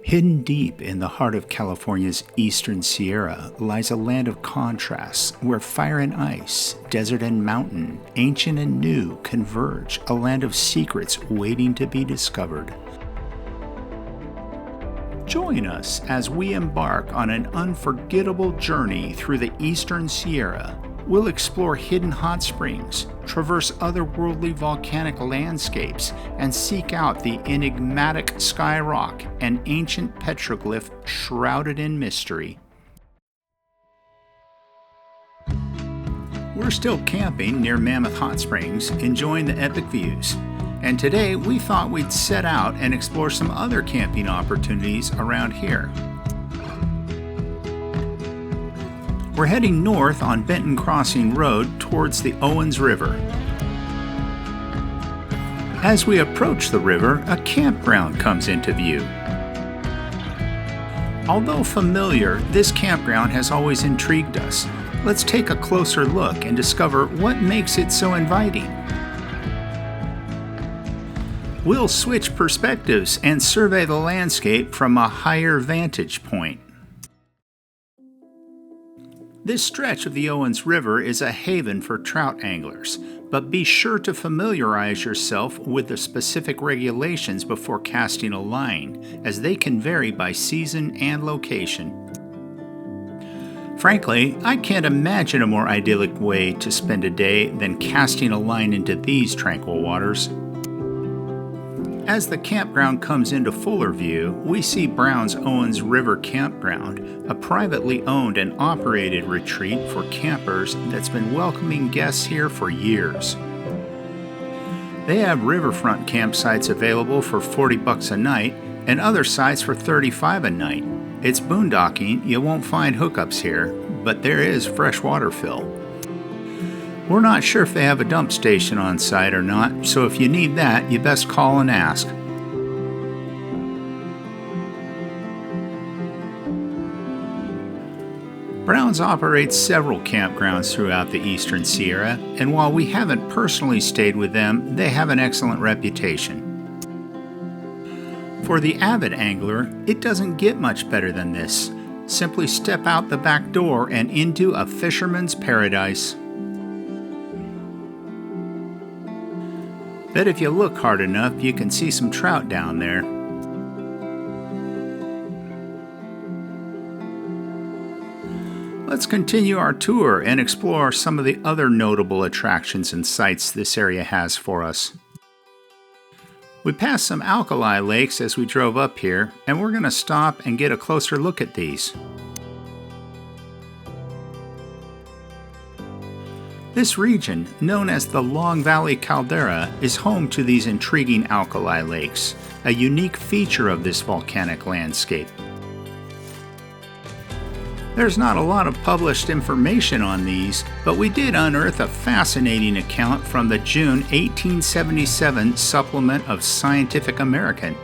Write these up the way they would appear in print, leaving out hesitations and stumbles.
Hidden deep in the heart of California's eastern Sierra lies a land of contrasts where fire and ice, desert and mountain, ancient and new converge, a land of secrets waiting to be discovered. Join us as we embark on an unforgettable journey through the eastern Sierra. We'll explore hidden hot springs, traverse otherworldly volcanic landscapes, and seek out the enigmatic sky rock, an ancient petroglyph shrouded in mystery. We're still camping near Mammoth Hot Springs, enjoying the epic views. And today we thought we'd set out and explore some other camping opportunities around here. We're heading north on Benton Crossing Road towards the Owens River. As we approach the river, a campground comes into view. Although familiar, this campground has always intrigued us. Let's take a closer look and discover what makes it so inviting. We'll switch perspectives and survey the landscape from a higher vantage point. This stretch of the Owens River is a haven for trout anglers, but be sure to familiarize yourself with the specific regulations before casting a line, as they can vary by season and location. Frankly, I can't imagine a more idyllic way to spend a day than casting a line into these tranquil waters. As the campground comes into fuller view, we see Brown's Owens River Campground, a privately owned and operated retreat for campers that's been welcoming guests here for years. They have riverfront campsites available for $40 a night and other sites for $35 a night. It's boondocking, you won't find hookups here, but there is fresh water fill. We're not sure if they have a dump station on site or not, so if you need that, you best call and ask. Brown's operates several campgrounds throughout the eastern Sierra, and while we haven't personally stayed with them, they have an excellent reputation. For the avid angler, it doesn't get much better than this. Simply step out the back door and into a fisherman's paradise. Bet if you look hard enough, you can see some trout down there. Let's continue our tour and explore some of the other notable attractions and sights this area has for us. We passed some alkali lakes as we drove up here, and we're going to stop and get a closer look at these. This region, known as the Long Valley Caldera, is home to these intriguing alkali lakes, a unique feature of this volcanic landscape. There's not a lot of published information on these, but we did unearth a fascinating account from the June 1877 supplement of Scientific American.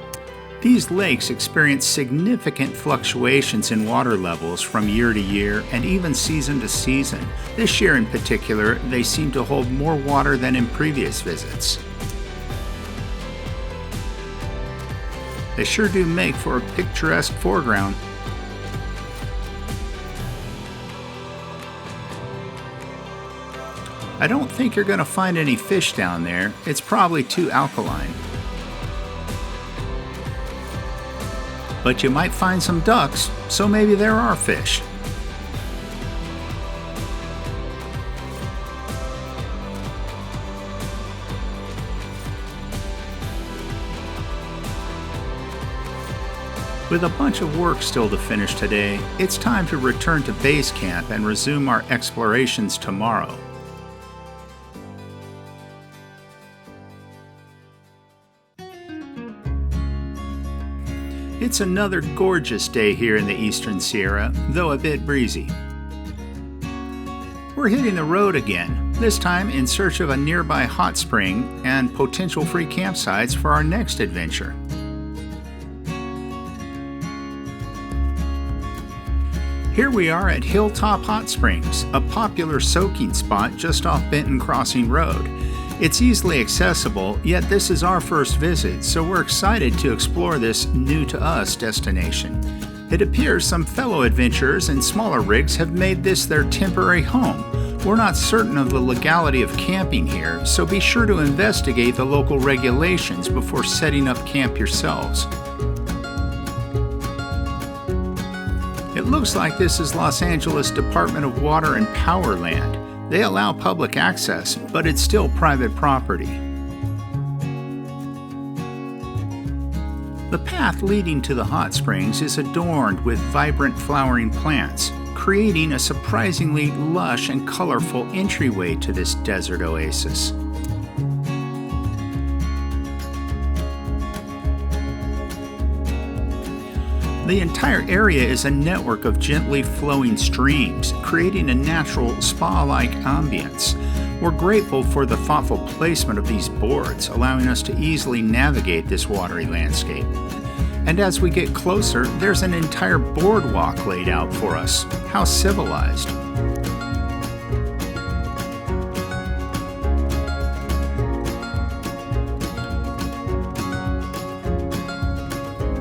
These lakes experience significant fluctuations in water levels from year to year and even season to season. This year in particular, they seem to hold more water than in previous visits. They sure do make for a picturesque foreground. I don't think you're going to find any fish down there. It's probably too alkaline. But you might find some ducks, so maybe there are fish. With a bunch of work still to finish today, it's time to return to base camp and resume our explorations tomorrow. It's another gorgeous day here in the eastern Sierra, though a bit breezy. We're hitting the road again, this time in search of a nearby hot spring and potential free campsites for our next adventure. Here we are at Hilltop Hot Springs, a popular soaking spot just off Benton Crossing Road. It's easily accessible, yet this is our first visit, so we're excited to explore this new-to-us destination. It appears some fellow adventurers and smaller rigs have made this their temporary home. We're not certain of the legality of camping here, so be sure to investigate the local regulations before setting up camp yourselves. It looks like this is Los Angeles Department of Water and Power land. They allow public access, but it's still private property. The path leading to the hot springs is adorned with vibrant flowering plants, creating a surprisingly lush and colorful entryway to this desert oasis. The entire area is a network of gently flowing streams, creating a natural spa-like ambience. We're grateful for the thoughtful placement of these boards, allowing us to easily navigate this watery landscape. And as we get closer, there's an entire boardwalk laid out for us. How civilized.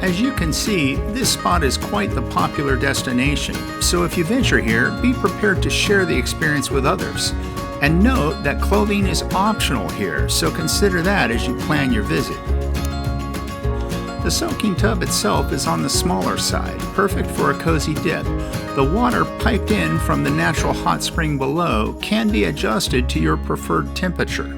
As you can see, this spot is quite the popular destination, so if you venture here, be prepared to share the experience with others. And note that clothing is optional here, so consider that as you plan your visit. The soaking tub itself is on the smaller side, perfect for a cozy dip. The water piped in from the natural hot spring below can be adjusted to your preferred temperature.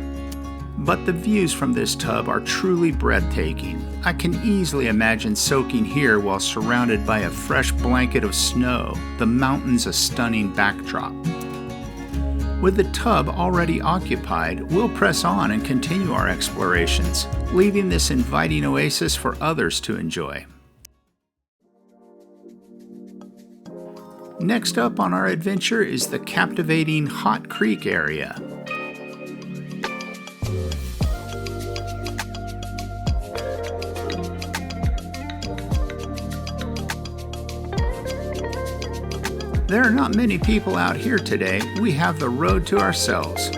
But the views from this tub are truly breathtaking. I can easily imagine soaking here while surrounded by a fresh blanket of snow, the mountains a stunning backdrop. With the tub already occupied, we'll press on and continue our explorations, leaving this inviting oasis for others to enjoy. Next up on our adventure is the captivating Hot Creek area. There are not many people out here today. We have the road to ourselves.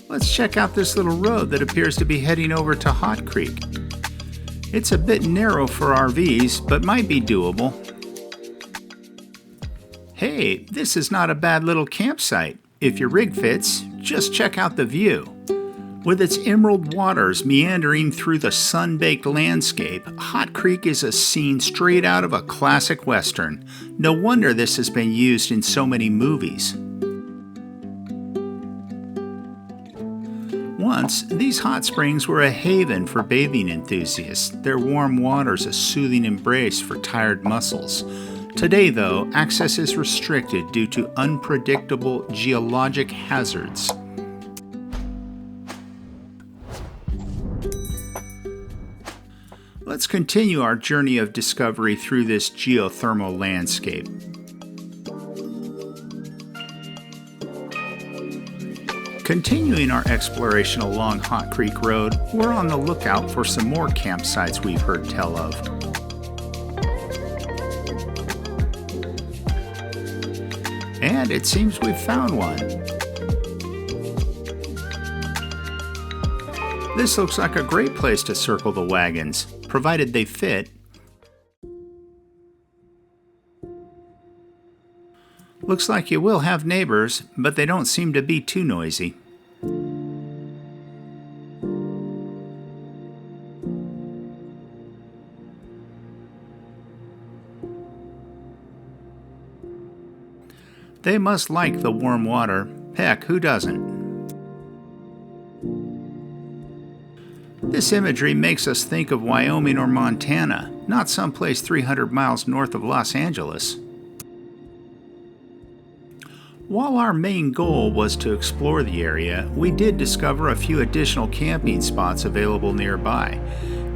Let's check out this little road that appears to be heading over to Hot Creek. It's a bit narrow for RVs, but might be doable. Hey, this is not a bad little campsite. If your rig fits, just check out the view. With its emerald waters meandering through the sun-baked landscape, Hot Creek is a scene straight out of a classic western. No wonder this has been used in so many movies. Once, these hot springs were a haven for bathing enthusiasts, their warm waters a soothing embrace for tired muscles. Today, though, access is restricted due to unpredictable geologic hazards. Let's continue our journey of discovery through this geothermal landscape. Continuing our exploration along Hot Creek Road, we're on the lookout for some more campsites we've heard tell of. And it seems we've found one. This looks like a great place to circle the wagons, provided they fit. Looks like you will have neighbors, but they don't seem to be too noisy. They must like the warm water. Heck, who doesn't? This imagery makes us think of Wyoming or Montana, not someplace 300 miles north of Los Angeles. While our main goal was to explore the area, we did discover a few additional camping spots available nearby,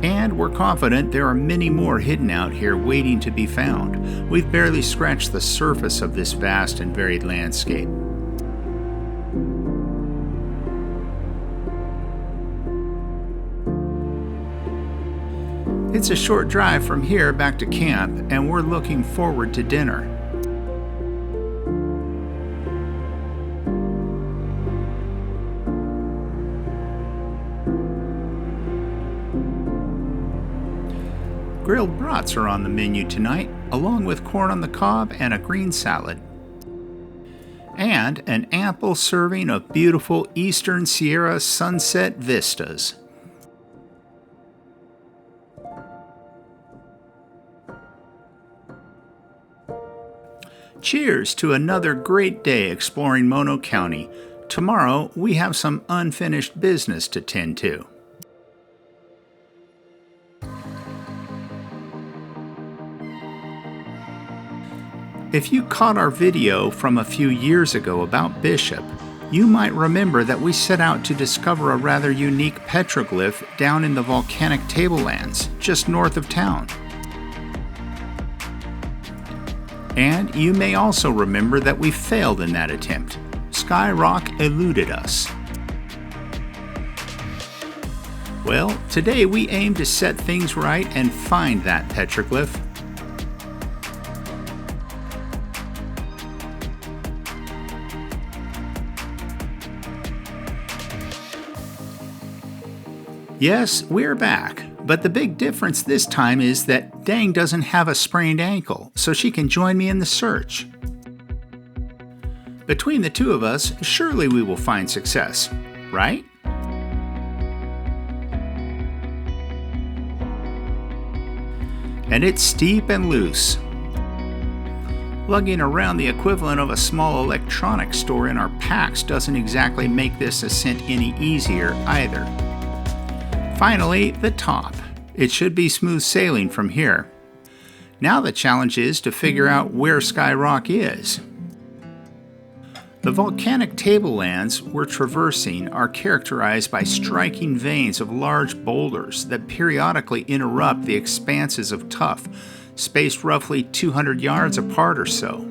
and we're confident there are many more hidden out here waiting to be found. We've barely scratched the surface of this vast and varied landscape. It's a short drive from here back to camp, and we're looking forward to dinner. Grilled brats are on the menu tonight, along with corn on the cob and a green salad. And an ample serving of beautiful Eastern Sierra sunset vistas. Cheers to another great day exploring Mono County. Tomorrow we have some unfinished business to tend to. If you caught our video from a few years ago about Bishop, you might remember that we set out to discover a rather unique petroglyph down in the volcanic tablelands just north of town. And you may also remember that we failed in that attempt. Sky rock eluded us. Well, today we aim to set things right and find that petroglyph. Yes, we're back, but the big difference this time is that Dang doesn't have a sprained ankle, so she can join me in the search. Between the two of us, surely we will find success, right? And it's steep and loose. Lugging around the equivalent of a small electronics store in our packs doesn't exactly make this ascent any easier either. Finally, the top. It should be smooth sailing from here. Now the challenge is to figure out where Sky Rock is. The volcanic tablelands we're traversing are characterized by striking veins of large boulders that periodically interrupt the expanses of tuff, spaced roughly 200 yards apart or so.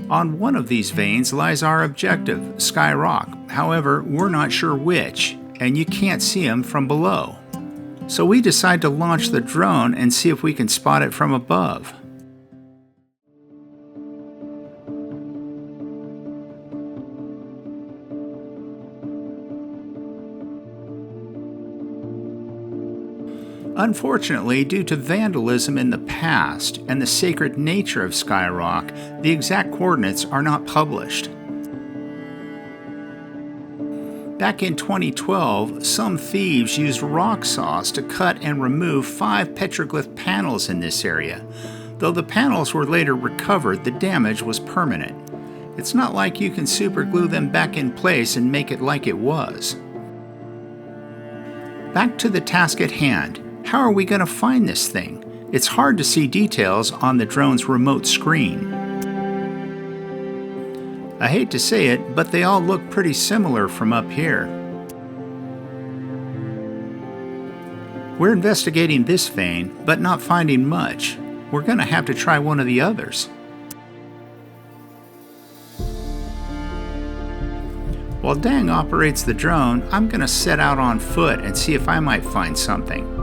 On one of these veins lies our objective, Sky Rock. However, we're not sure which, and you can't see him from below. So we decide to launch the drone and see if we can spot it from above. Unfortunately, due to vandalism in the past and the sacred nature of Sky Rock, the exact coordinates are not published. Back in 2012, some thieves used rock saws to cut and remove 5 petroglyph panels in this area. Though the panels were later recovered, the damage was permanent. It's not like you can superglue them back in place and make it like it was. Back to the task at hand. How are we going to find this thing? It's hard to see details on the drone's remote screen. I hate to say it, but they all look pretty similar from up here. We're investigating this vein, but not finding much. We're going to have to try one of the others. While Dang operates the drone, I'm going to set out on foot and see if I might find something.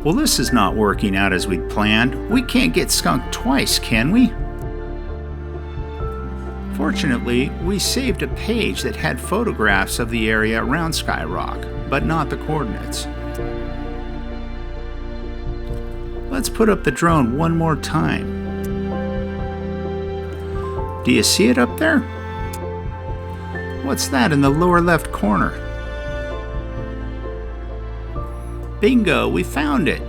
Well, this is not working out as we'd planned. We can't get skunked twice, can we? Fortunately, we saved a page that had photographs of the area around Sky Rock, but not the coordinates. Let's put up the drone one more time. Do you see it up there? What's that in the lower left corner? Bingo, we found it!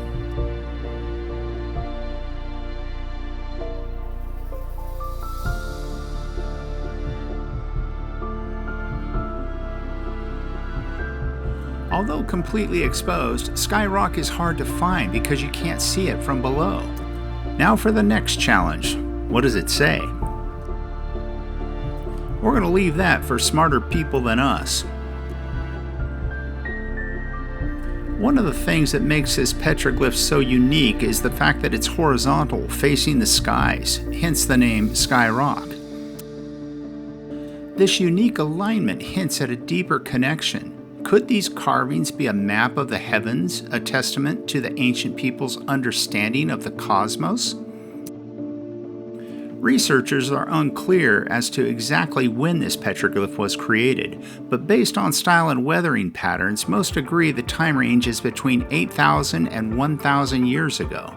Although completely exposed, Sky Rock is hard to find because you can't see it from below. Now for the next challenge. What does it say? We're going to leave that for smarter people than us. One of the things that makes this petroglyph so unique is the fact that it's horizontal, facing the skies, hence the name Sky Rock. This unique alignment hints at a deeper connection. Could these carvings be a map of the heavens, a testament to the ancient people's understanding of the cosmos? Researchers are unclear as to exactly when this petroglyph was created, but based on style and weathering patterns, most agree the time range is between 8,000 and 1,000 years ago.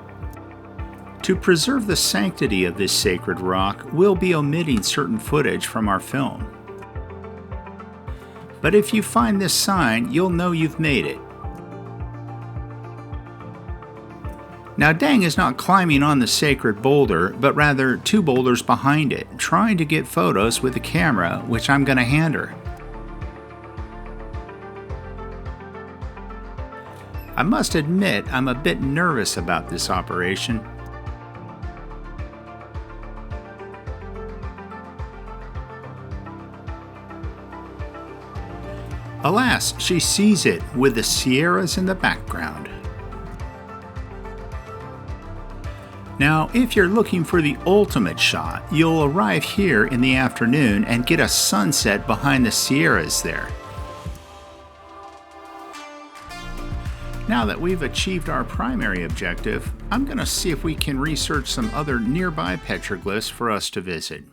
To preserve the sanctity of this sacred rock, we'll be omitting certain footage from our film. But if you find this sign, you'll know you've made it. Now Dang is not climbing on the sacred boulder, but rather 2 boulders behind it, trying to get photos with the camera, which I'm going to hand her. I must admit I'm a bit nervous about this operation. Alas, she sees it with the Sierras in the background. Now, if you're looking for the ultimate shot, you'll arrive here in the afternoon and get a sunset behind the Sierras there. Now that we've achieved our primary objective, I'm going to see if we can research some other nearby petroglyphs for us to visit.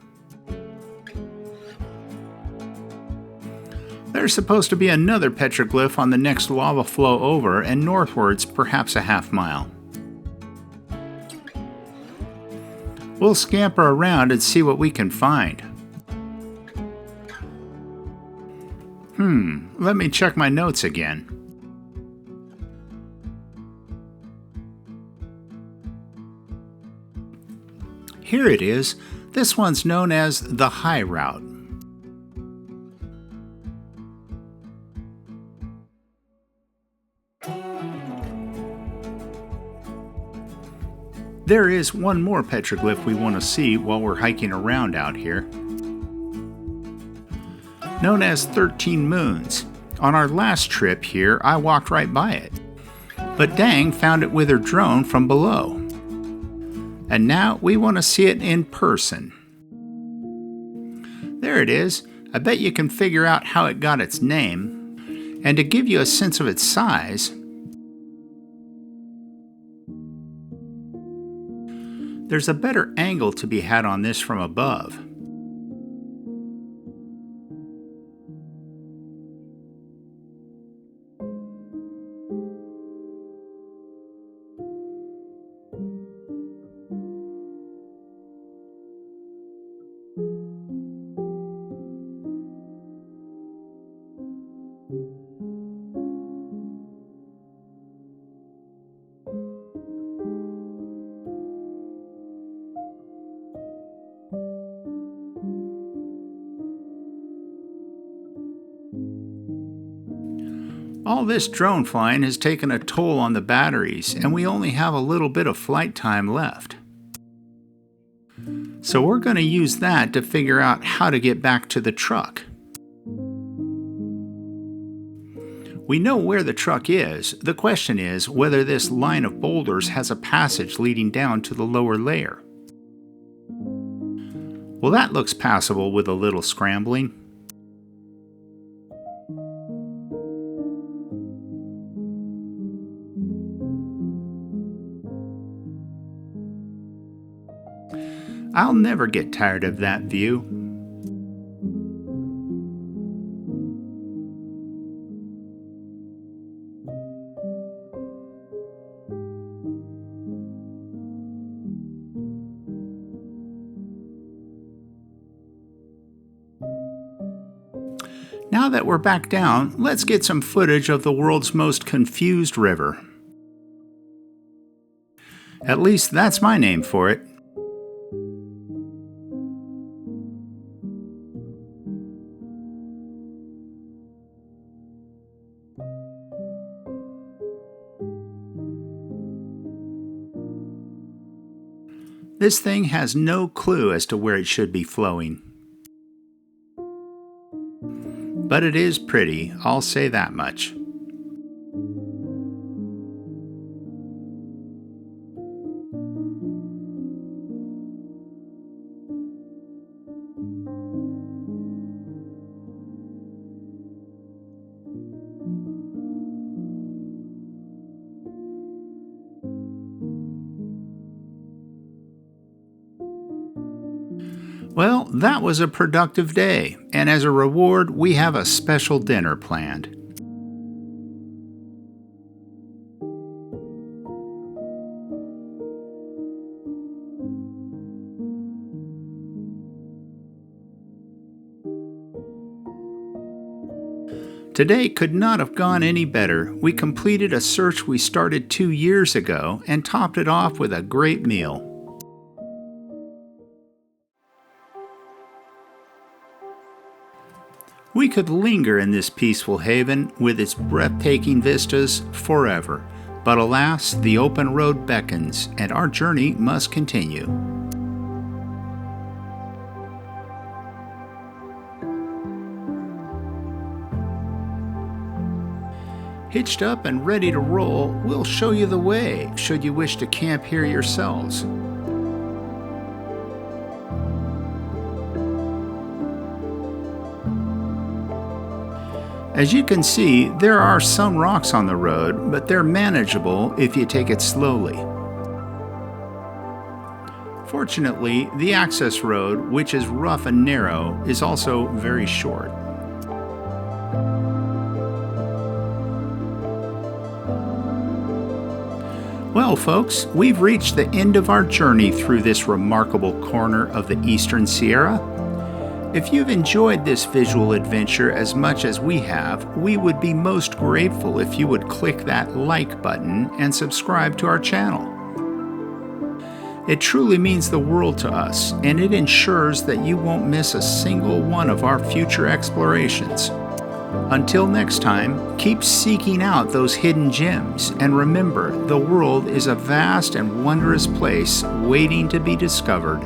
There's supposed to be another petroglyph on the next lava flow over and northwards perhaps a half mile. We'll scamper around and see what we can find. Let me check my notes again. Here it is. This one's known as the High Route. There is one more petroglyph we want to see while we're hiking around out here. Known as 13 Moons. On our last trip here, I walked right by it. But Dang found it with her drone from below. And now we want to see it in person. There it is. I bet you can figure out how it got its name. And to give you a sense of its size, there's a better angle to be had on this from above. All this drone flying has taken a toll on the batteries, and we only have a little bit of flight time left. So we're going to use that to figure out how to get back to the truck. We know where the truck is. The question is whether this line of boulders has a passage leading down to the lower layer. Well, that looks passable with a little scrambling. I'll never get tired of that view. Now that we're back down, let's get some footage of the world's most confused river. At least that's my name for it. This thing has no clue as to where it should be flowing. But it is pretty, I'll say that much. Well, that was a productive day, and as a reward, we have a special dinner planned. Today could not have gone any better. We completed a search we started 2 years ago and topped it off with a great meal. We could linger in this peaceful haven with its breathtaking vistas forever, but alas, the open road beckons and our journey must continue. Hitched up and ready to roll, we'll show you the way should you wish to camp here yourselves. As you can see, there are some rocks on the road, but they're manageable if you take it slowly. Fortunately, the access road, which is rough and narrow, is also very short. Well, folks, we've reached the end of our journey through this remarkable corner of the Eastern Sierra. If you've enjoyed this visual adventure as much as we have, we would be most grateful if you would click that like button and subscribe to our channel. It truly means the world to us, and it ensures that you won't miss a single one of our future explorations. Until next time, keep seeking out those hidden gems, and remember, the world is a vast and wondrous place waiting to be discovered.